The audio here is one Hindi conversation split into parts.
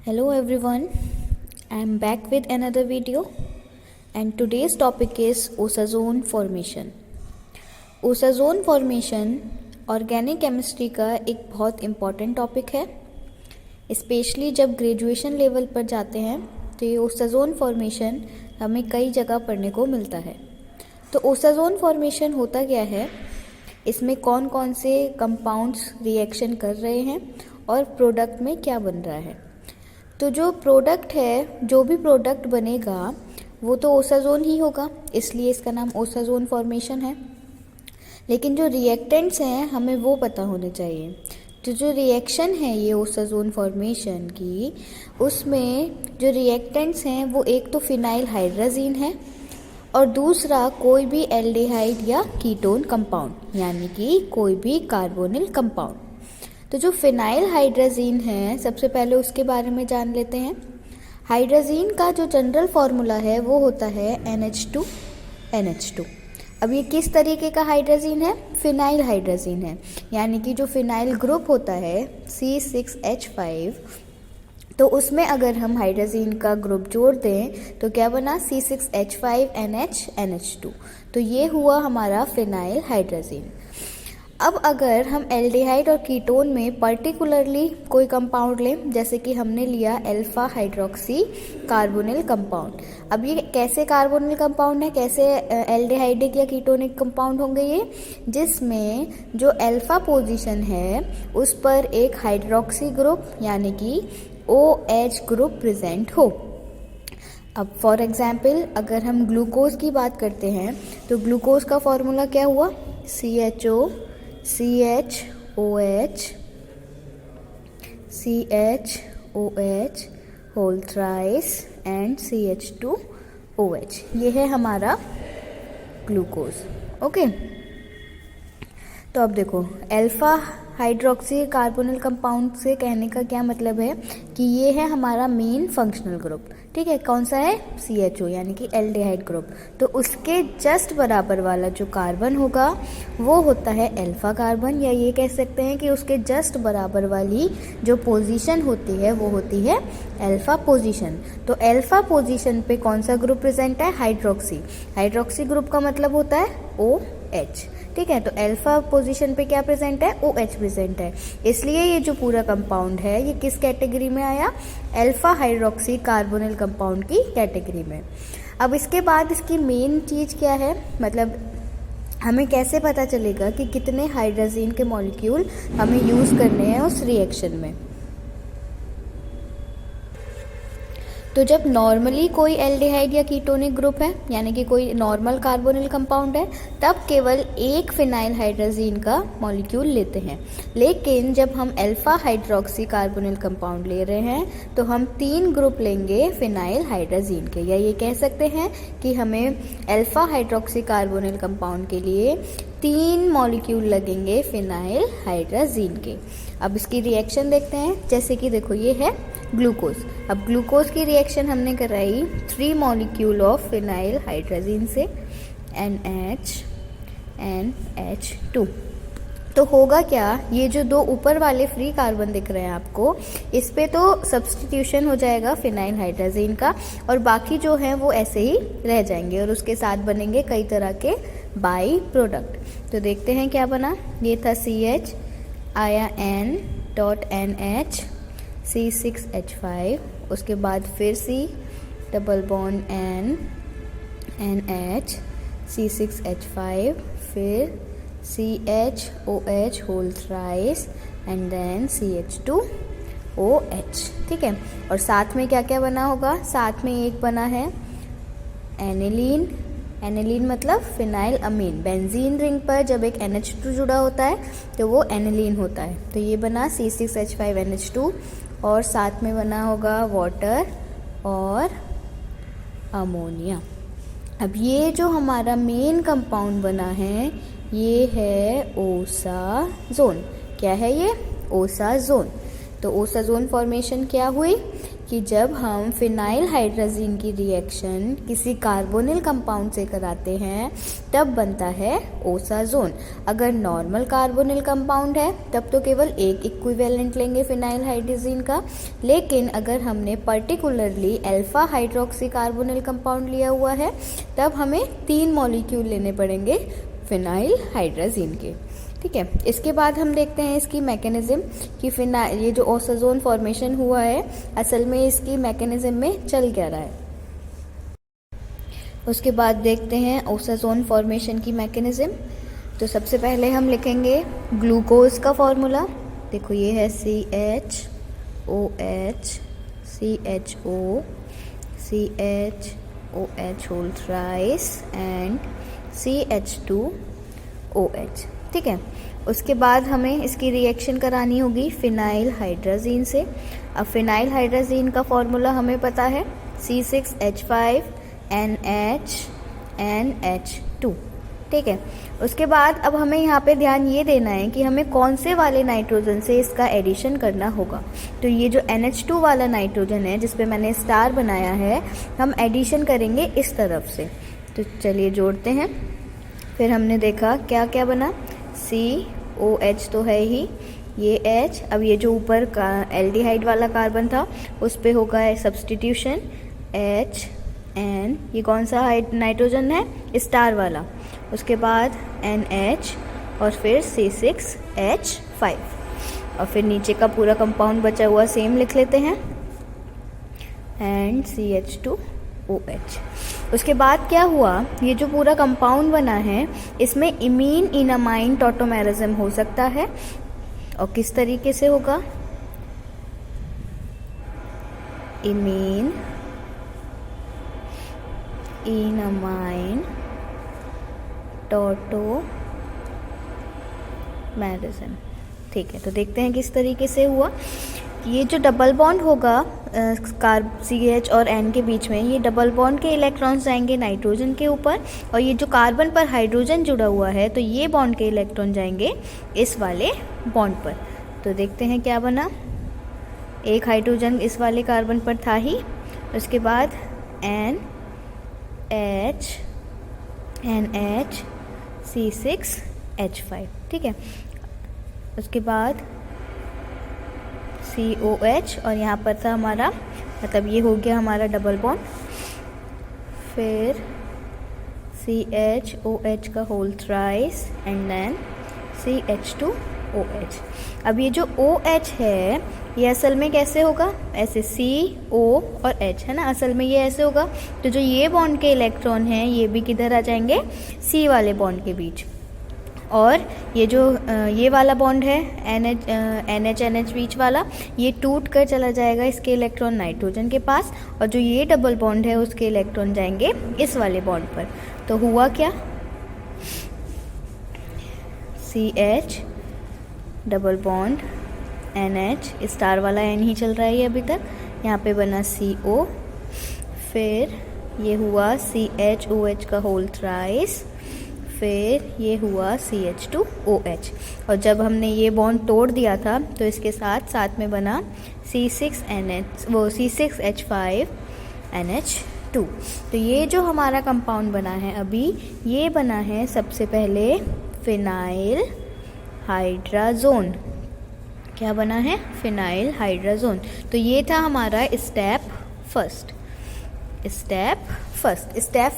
Hello everyone, I am back with another video and today's topic is osazone formation. Osazone formation organic chemistry का एक बहुत इम्पॉर्टेंट टॉपिक है, स्पेशली जब ग्रेजुएशन लेवल पर जाते हैं तो ये ओसाजोन फॉर्मेशन हमें कई जगह पढ़ने को मिलता है। तो ओसाजोन फॉर्मेशन होता क्या है, इसमें कौन कौन से कंपाउंड्स रिएक्शन कर रहे हैं और प्रोडक्ट में क्या बन रहा है। तो जो प्रोडक्ट है, जो भी प्रोडक्ट बनेगा वो तो ओसाजोन ही होगा, इसलिए इसका नाम ओसाजोन फॉर्मेशन है। लेकिन जो रिएक्टेंट्स हैं हमें वो पता होने चाहिए। तो जो रिएक्शन है ये ओसाजोन फॉर्मेशन की, उसमें जो रिएक्टेंट्स हैं वो एक तो फिनाइल हाइड्राजीन है और दूसरा कोई भी एल्डिहाइड या कीटोन कंपाउंड, यानी कि कोई भी कार्बोनिल कंपाउंड। तो जो फिनाइल हाइड्राजीन है, सबसे पहले उसके बारे में जान लेते हैं। हाइड्राजीन का जो जनरल फार्मूला है वो होता है NH2। अब ये किस तरीके का हाइड्राजीन है? फिनाइल हाइड्राजीन है, यानी कि जो फिनाइल ग्रुप होता है C6H5, तो उसमें अगर हम हाइड्राजीन का ग्रुप जोड़ दें तो क्या बना? C6H5NH2। तो ये हुआ हमारा फिनाइल हाइड्राजीन। अब अगर हम एल्डिहाइड और कीटोन में पर्टिकुलरली कोई कंपाउंड लें, जैसे कि हमने लिया अल्फा हाइड्रोक्सी कार्बोनिल कंपाउंड। अब ये कैसे कार्बोनिल कंपाउंड है, कैसे एल्डिहाइडिक या कीटोनिक कंपाउंड होंगे ये? जिसमें जो अल्फा पोजीशन है उस पर एक हाइड्रोक्सी ग्रुप यानी कि OH ग्रुप प्रेजेंट हो। अब फॉर एग्जाम्पल अगर हम ग्लूकोज की बात करते हैं तो ग्लूकोज का फॉर्मूला क्या हुआ? CHOCH whole thrice and CH2OH, ये है हमारा ग्लूकोज। ओके, तो अब देखो अल्फा हाइड्रोक्सी कार्बोनिल कंपाउंड से कहने का क्या मतलब है कि ये है हमारा मेन फंक्शनल ग्रुप। ठीक है, कौन सा है? CHO यानी कि एल्डिहाइड ग्रुप। तो उसके जस्ट बराबर वाला जो कार्बन होगा वो होता है अल्फा कार्बन, या ये कह सकते हैं कि उसके जस्ट बराबर वाली जो पोजीशन होती है वो होती है अल्फा पोजीशन। तो अल्फा पोजीशन पे कौन सा ग्रुप प्रेजेंट है? हाइड्रोक्सी। हाइड्रोक्सी ग्रुप का मतलब होता है OH। ठीक है, तो अल्फा पोजीशन पे क्या प्रेजेंट है? OH प्रेजेंट है, इसलिए ये जो पूरा कंपाउंड है ये किस कैटेगरी में आया? अल्फा हाइड्रोक्सी कार्बोनिल कंपाउंड की कैटेगरी में। अब इसके बाद इसकी मेन चीज़ क्या है, मतलब हमें कैसे पता चलेगा कि कितने हाइड्रोजीन के मॉलिक्यूल हमें यूज़ करने हैं उस रिएक्शन में? तो जब नॉर्मली कोई एल्डिहाइड या कीटोनिक ग्रुप है, यानी कि कोई नॉर्मल कार्बोनिल कंपाउंड है, तब केवल एक फिनाइल हाइड्राजीन का मॉलिक्यूल लेते हैं। लेकिन जब हम अल्फा हाइड्रोक्सी कार्बोनिल कंपाउंड ले रहे हैं तो हम 3 ग्रुप लेंगे फिनाइल हाइड्राजीन के, या ये कह सकते हैं कि हमें अल्फा हाइड्रोक्सी कार्बोनिल कंपाउंड के लिए 3 मॉलिक्यूल लगेंगे फिनाइल हाइड्राजीन के। अब इसकी रिएक्शन देखते हैं, जैसे कि देखो ये है ग्लूकोज। अब ग्लूकोज की रिएक्शन हमने कराई 3 मॉलिक्यूल ऑफ फिनाइल हाइड्राजीन से NH2। तो होगा क्या, ये जो 2 ऊपर वाले फ्री कार्बन दिख रहे हैं आपको, इस पे तो सब्स्टिट्यूशन हो जाएगा फिनाइल हाइड्राजीन का और बाकी जो है वो ऐसे ही रह जाएंगे और उसके साथ बनेंगे कई तरह के बाई प्रोडक्ट। तो देखते हैं क्या बना। ये था CH, आया N.NH, C6H5, उसके बाद फिर C double bond NH, C6H5, फिर CHOH whole thrice and then CH2OH। ठीक है, और साथ में क्या क्या बना होगा? साथ में एक बना है एनिलीन। एनिलीन मतलब फिनाइल अमीन। बेंजीन रिंग पर जब एक NH2 जुड़ा होता है तो वो एनिलीन होता है। तो ये बना C6H5NH2 और साथ में बना होगा वाटर और अमोनिया। अब ये जो हमारा मेन कंपाउंड बना है ये है ओसाजोन। क्या है ये? ओसाजोन। तो ओसाजोन फॉर्मेशन क्या हुई कि जब हम फिनाइल हाइड्राजीन की रिएक्शन किसी कार्बोनिल कंपाउंड से कराते हैं तब बनता है ओसाजोन। अगर नॉर्मल कार्बोनिल कंपाउंड है तब तो केवल एक इक्विवेलेंट लेंगे फिनाइल हाइड्राजीन का, लेकिन अगर हमने particularly alpha hydroxy carbonyl compound लिया हुआ है तब हमें 3 मॉलिक्यूल लेने पड़ेंगे फिनाइल हाइड्राजीन के। ठीक है, इसके बाद हम देखते हैं इसकी मैकेनिज्म कि फिनाइल ये जो ओसाजोन फॉर्मेशन हुआ है असल में इसकी मैकेनिज्म में चल क्या रहा है। उसके बाद देखते हैं ओसाजोन फॉर्मेशन की मैकेनिज्म। तो सबसे पहले हम लिखेंगे ग्लूकोज का फॉर्मूला। देखो ये है CHOH CHO CHOH whole thrice and CH2OH। ठीक है, उसके बाद हमें इसकी रिएक्शन करानी होगी फिनाइल हाइड्राजीन से। अब फिनाइल हाइड्राजीन का फॉर्मूला हमें पता है C6H5NH2। ठीक है, उसके बाद अब हमें यहाँ पे ध्यान ये देना है कि हमें कौन से वाले नाइट्रोजन से इसका एडिशन करना होगा। तो ये जो NH2 वाला नाइट्रोजन है जिस पे मैंने स्टार बनाया है हम एडिशन करेंगे इस तरफ से। तो चलिए जोड़ते हैं। फिर हमने देखा क्या क्या बना, COH तो है ही, ये H, अब ये जो ऊपर का एल्डिहाइड वाला कार्बन था उस पे होगा सब्स्टिट्यूशन HN, ये कौन सा नाइट्रोजन है, स्टार वाला। उसके बाद NH और फिर C6H5 और फिर नीचे का पूरा कंपाउंड बचा हुआ सेम लिख लेते हैं एंड CH2OH। उसके बाद क्या हुआ, ये जो पूरा कंपाउंड बना है इसमें इमीन इनामाइन टॉटोमेरिज्म हो सकता है। और किस तरीके से होगा, इमीन इनामाइन टॉटोमेरिज्म। ठीक है, तो देखते हैं किस तरीके से हुआ। ये जो डबल बॉन्ड होगा CH और N के बीच में, ये डबल बॉन्ड के इलेक्ट्रॉन्स जाएंगे नाइट्रोजन के ऊपर और ये जो कार्बन पर हाइड्रोजन जुड़ा हुआ है तो ये बॉन्ड के इलेक्ट्रॉन जाएंगे इस वाले बॉन्ड पर। तो देखते हैं क्या बना, एक हाइड्रोजन इस वाले कार्बन पर था ही, उसके बाद NH C6H5। ठीक है, उसके बाद COH और यहाँ पर था हमारा, मतलब ये हो गया हमारा डबल बॉन्ड। फिर CHOH का whole thrice and then CH2OH। अब ये जो OH है ये असल में कैसे होगा, ऐसे CO और H है ना, असल में ये ऐसे होगा। तो जो ये बॉन्ड के इलेक्ट्रॉन हैं ये भी किधर आ जाएंगे, C वाले बॉन्ड के बीच। और ये जो ये वाला बॉन्ड है NH बीच वाला, ये टूट कर चला जाएगा इसके इलेक्ट्रॉन नाइट्रोजन के पास, और जो ये डबल बॉन्ड है उसके इलेक्ट्रॉन जाएंगे इस वाले बॉन्ड पर। तो हुआ क्या, CH double bond NH, star वाला N ही चल रहा है ये अभी तक, यहाँ पे बना CO, फिर ये हुआ CHOH का होल थ्राइस, फिर ये हुआ CH2OH। और जब हमने ये बॉन्ड तोड़ दिया था तो इसके साथ में बना C6H5NH2। तो ये जो हमारा कंपाउंड बना है अभी, ये बना है सबसे पहले फिनाइल हाइड्राजोन। क्या बना है, फिनाइल हाइड्राजोन। तो ये था हमारा स्टेप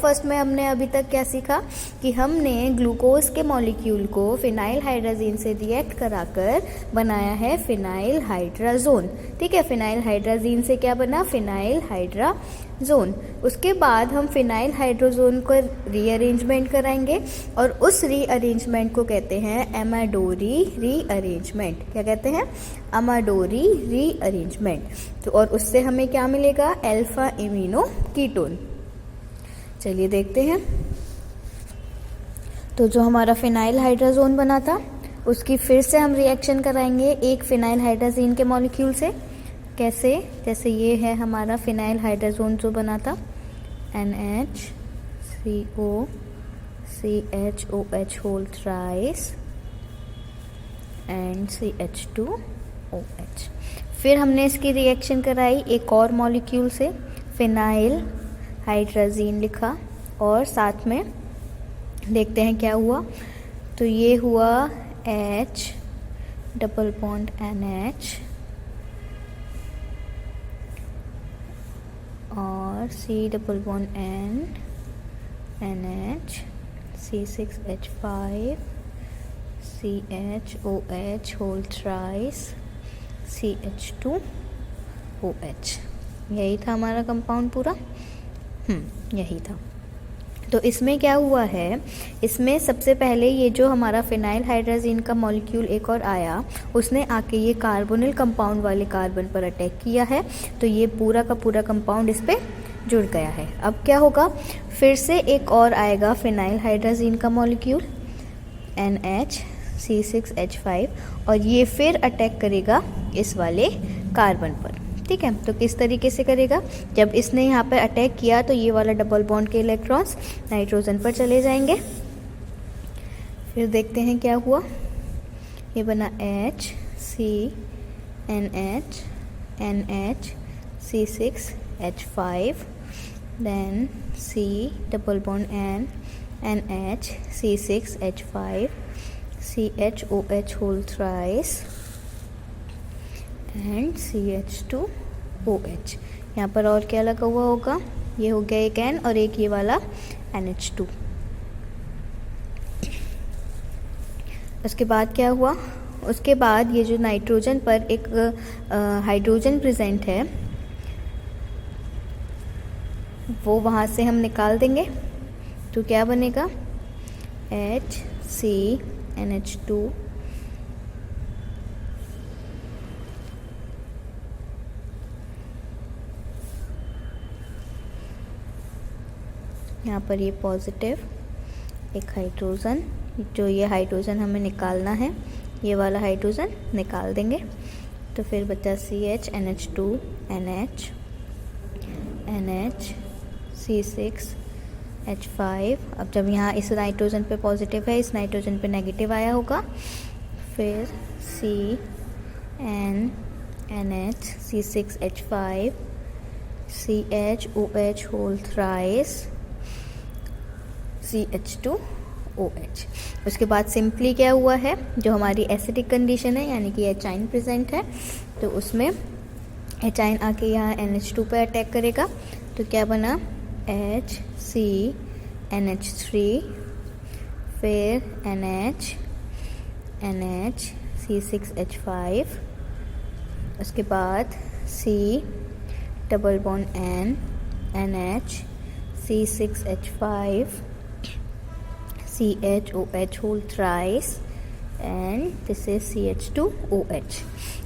फर्स्ट में हमने अभी तक क्या सीखा कि हमने ग्लूकोज के मॉलिक्यूल को फिनाइल हाइड्राजीन से रिएक्ट कराकर बनाया है फिनाइल हाइड्राजोन। ठीक है, फिनाइल हाइड्राजीन से क्या बना, फिनाइल हाइड्राजोन। उसके बाद हम फिनाइल हाइड्रोजोन को रीअरेंजमेंट कराएंगे और उस रीअरेंजमेंट को कहते हैं एमाडोरी रीअरेंजमेंट। क्या कहते हैं, अमाडोरी रीअरेंजमेंट। तो और उससे हमें क्या मिलेगा, अल्फा इमिनो कीटोन। चलिए देखते हैं। तो जो हमारा फिनाइल हाइड्राजोन बना था उसकी फिर से हम रिएक्शन कराएंगे एक फिनाइल हाइड्राजीन के मॉलिक्यूल से। कैसे, जैसे ये है हमारा फिनाइल हाइड्राजोन जो बना था, NH CO CHOH whole thrice and CH2OH। फिर हमने इसकी रिएक्शन कराई एक और मॉलिक्यूल से, फिनाइल हाइड्राजीन लिखा, और साथ में देखते हैं क्या हुआ। तो ये हुआ H डबल बॉन्ड NH और C double bond N NH C6H5 CHOH whole thrice CH2OH। यही था हमारा कंपाउंड पूरा। यही था। तो इसमें क्या हुआ है, इसमें सबसे पहले ये जो हमारा फिनाइल हाइड्राजीन का मॉलिक्यूल एक और आया, उसने आके ये कार्बोनिल कंपाउंड वाले कार्बन पर अटैक किया है, तो ये पूरा का पूरा कंपाउंड इस पे जुड़ गया है। अब क्या होगा, फिर से एक और आएगा फिनाइल हाइड्राजीन का मॉलिक्यूल NHC6H5 और ये फिर अटैक करेगा इस वाले कार्बन पर। ठीक है, तो किस तरीके से करेगा, जब इसने यहाँ पर अटैक किया तो ये वाला डबल बॉन्ड के इलेक्ट्रॉन्स नाइट्रोजन पर चले जाएंगे। फिर देखते हैं क्या हुआ, ये बना HCNH NHC6H5 then C double bond N NHC6H5 CHOH whole thrice and CH2OH। यहाँ पर और क्या लगा हुआ होगा, ये हो गया एक N और एक ये वाला NH2। उसके बाद क्या हुआ, उसके बाद ये जो नाइट्रोजन पर एक हाइड्रोजन प्रेजेंट है वो वहाँ से हम निकाल देंगे। तो क्या बनेगा HCNH2 यहाँ पर ये पॉजिटिव एक हाइड्रोजन, जो ये हाइड्रोजन हमें निकालना है, ये वाला हाइड्रोजन निकाल देंगे। तो फिर बचा CH NH2 NH NH C6H5। अब जब यहाँ इस नाइट्रोजन पे पॉजिटिव है, इस नाइट्रोजन पे नेगेटिव आया होगा, फिर CN NH C6H5 CHOH whole thrice CH2OH। उसके बाद सिंपली क्या हुआ है, जो हमारी एसिडिक कंडीशन है यानी कि एचाइन प्रेजेंट है, तो उसमें एचाइन आके यहाँ NH2 पे अटैक करेगा। तो क्या बना HCNH3 फिर NH C6H5, उसके बाद C double bond N NH C6H5 CHOH whole thrice and this is CH2OH।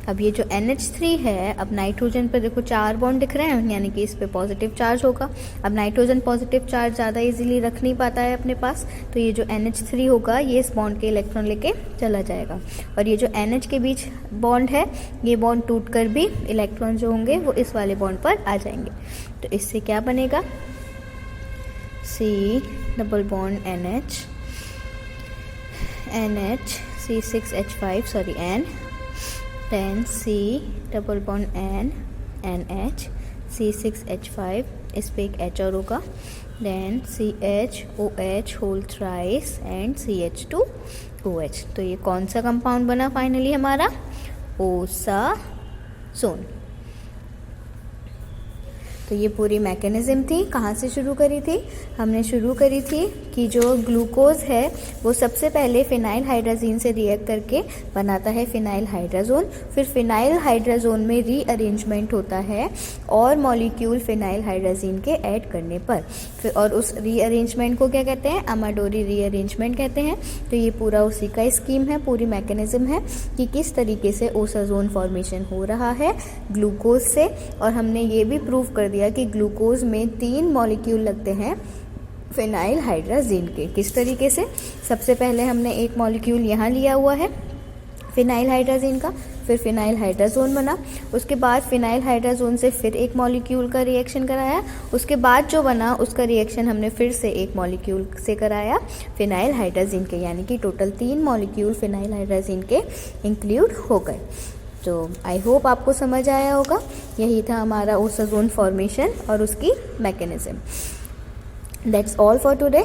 अब ये जो NH3 है, अब नाइट्रोजन पर देखो 4 बॉन्ड दिख रहे हैं, यानी कि इस पे पॉजिटिव चार्ज होगा। अब नाइट्रोजन पॉजिटिव चार्ज ज़्यादा इजीली रख नहीं पाता है अपने पास, तो ये जो NH3 होगा ये इस बॉन्ड के इलेक्ट्रॉन लेके चला जाएगा, और ये जो NH के बीच बॉन्ड है, ये बॉन्ड टूटकर भी इलेक्ट्रॉन जो होंगे वो इस वाले बॉन्ड पर आ जाएंगे। तो इससे क्या बनेगा, C double bond NH C6H5 sorry N, then C double bond N NH C6H5, इस पे एक H और होगा, then CHOH whole thrice and CH2OH। तो ये कौन सा कंपाउंड बना फाइनली हमारा, ओसाजोन। तो ये पूरी मैकेनिज़्म थी। कहाँ से शुरू करी थी, हमने शुरू करी थी कि जो ग्लूकोज है वो सबसे पहले फिनाइल हाइड्राजीन से रिएक्ट करके बनाता है फिनाइल हाइड्राजोन। फिर फिनाइल हाइड्राजोन में रीअरेंजमेंट होता है और मॉलिक्यूल फिनाइल हाइड्राजीन के ऐड करने पर, फिर और उस रीअरेंजमेंट को क्या कहते हैं, अमाडोरी रीअरेंजमेंट कहते हैं। तो ये पूरा उसी का स्कीम है, पूरी मैकेनिज़्म है कि किस तरीके से ओसाजोन फॉर्मेशन हो रहा है ग्लूकोज से। और हमने ये भी प्रूव कर दिया कि ग्लूकोज में 3 मॉलिक्यूल लगते हैं फिनाइल हाइड्राजीन के। किस तरीके से, सबसे पहले हमने एक मॉलिक्यूल यहाँ लिया हुआ है फिनाइल हाइड्राजीन का, फिर फिनाइल हाइड्राजोन बना, उसके बाद फिनाइल हाइड्राजोन से फिर एक मॉलिक्यूल का रिएक्शन कराया, उसके बाद जो बना उसका रिएक्शन हमने फिर से एक मॉलिक्यूल से कराया फिनाइल हाइड्राजीन के, यानी कि टोटल 3 मॉलिक्यूल फिनाइल हाइड्राजीन के इंक्लूड हो गए। तो आई होप आपको समझ आया होगा। यही था हमारा ओसोजोन फॉर्मेशन और उसकी mechanism. That's all for today.